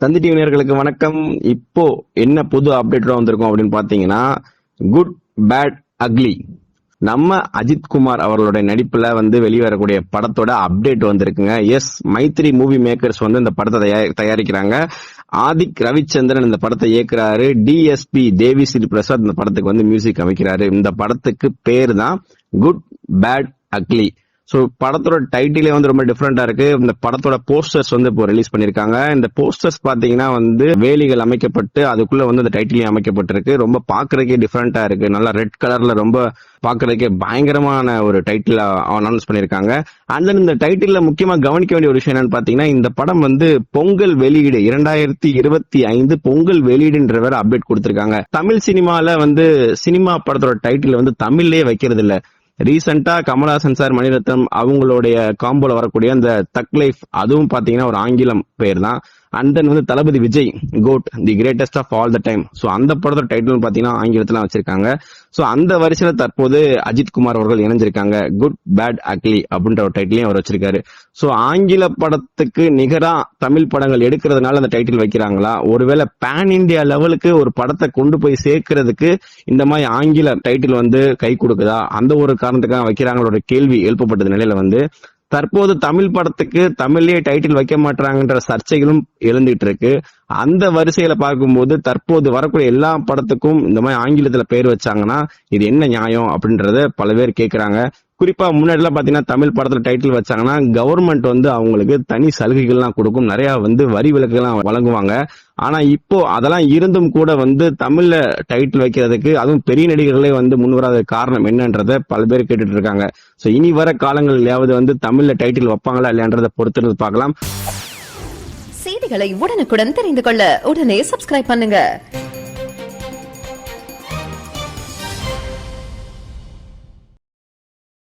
தந்தி TV நேயர்களுக்கு வணக்கம். இப்போ என்ன புது அப்டேட்டோட வந்திருக்கோம் அப்படின்னு பாத்தீங்கன்னா, குட் பேட் அக்லி நம்ம அஜித் குமார் அவர்களுடைய நடிப்புல வெளிவரக்கூடிய படத்தோட அப்டேட் வந்திருக்குங்க. எஸ், மைத்ரி மூவி மேக்கர்ஸ் இந்த படத்தை தயாரிக்கிறாங்க. ஆதிக் ரவிச்சந்திரன் இந்த படத்தை இயக்குறாரு. டிஎஸ்பி தேவி ஸ்ரீ பிரசாத் இந்த படத்துக்கு மியூசிக் அமைக்கிறாரு. இந்த படத்துக்கு பேர் தான் குட் பேட் அக்லி. சோ படத்தோட டைட்டிலே ரொம்ப டிஃபரெண்டா இருக்கு. இந்த படத்தோட போஸ்டர்ஸ் இப்போ ரிலீஸ் பண்ணிருக்காங்க. இந்த போஸ்டர்ஸ் பாத்தீங்கன்னா வேலிகள் அமைக்கப்பட்டு அதுக்குள்ள அந்த டைட்டிலையும் அமைக்கப்பட்டிருக்கு. ரொம்ப பாக்குறதுக்கே டிஃபரெண்டா இருக்கு. நல்லா ரெட் கலர்ல ரொம்ப பாக்குறதுக்கே பயங்கரமான ஒரு டைட்டில் அனௌன்ஸ் பண்ணிருக்காங்க. அண்ட் தென் இந்த டைட்டில்ல முக்கியமா கவனிக்க வேண்டிய ஒரு விஷயம் என்னன்னு பாத்தீங்கன்னா, இந்த படம் பொங்கல் வெளியீடு 2025 பொங்கல் வெளியீடுன்ற வேற அப்டேட் கொடுத்திருக்காங்க. தமிழ் சினிமால சினிமா படத்தோட டைட்டில் தமிழ்லயே வைக்கிறது இல்ல. ரீசெண்டா கமலஹாசன் சார், மணிரத்னம் அவங்களுடைய காம்போல வரக்கூடிய அந்த தக் லைஃப், அதுவும் பாத்தீங்கன்னா ஒரு ஆங்கிலம் பேர் தான். And then Thalapathy Vijay GOAT the greatest of all the time. So அந்த படத்தோட டைட்டில் பாத்தீங்கன்னா ஆங்கிலத்துல வச்சிருக்காங்க. சோ அந்த வரிசையில தற்போது அஜித் குமார் அவர்கள் இணைஞ்சிருக்காங்க. குட் பேட் அக்லி அப்படின்ற ஒரு டைட்டிலையும் அவர் வச்சிருக்காரு. சோ ஆங்கில படத்துக்கு நிகரா தமிழ் படங்கள் எடுக்கிறதுனால அந்த டைட்டில் வைக்கிறாங்களா, ஒருவேளை பேன் இந்தியா லெவலுக்கு ஒரு படத்தை கொண்டு போய் சேர்க்கறதுக்கு இந்த மாதிரி ஆங்கில டைட்டில் கை கொடுக்குதா, அந்த ஒரு காரணத்துக்காக வைக்கிறாங்களோட கேள்வி எழுப்பப்பட்டது நிலையில தற்போது தமிழ் படத்துக்கு தமிழ்லயே டைட்டில் வைக்க மாட்டாங்கன்ற சர்ச்சைகளும் எழுந்துட்டு இருக்கு. அந்த வரிசையில பார்க்கும்போது தற்போது வரக்கூடிய எல்லா படத்துக்கும் இந்த மாதிரி ஆங்கிலத்துல பேர் வச்சாங்கன்னா இது என்ன நியாயம் அப்படின்றத பல பேர் கேட்கறாங்க. குறிப்பா முன்னாடி எல்லாம் பாத்தீங்கன்னா தமிழ் படத்துல டைட்டில் வச்சாங்கன்னா கவர்மெண்ட் அவங்களுக்கு தனி சலுகைகள்லாம் கொடுக்கும், நிறைய வரி விலக்குகள்லாம் வழங்குவாங்க. ஆனா இப்போ அதெல்லாம் இருந்தும் கூட தமிழ்ல டைட்டில் வைக்கிறதுக்கு அதுவும் பெரிய நடிகர்களே முன்வராத காரணம் என்னன்றத பல பேர் கேட்டுட்டு இருக்காங்க. சோ இனி வர காலங்களிலாவது தமிழ்ல டைட்டில் வைப்பாங்களா இல்லையான்றதை பொறுத்திருந்து பார்க்கலாம். செய்திகளை உடனுக்குடன் தெரிந்து கொள்ள உடனே சப்ஸ்கிரைப் பண்ணுங்க.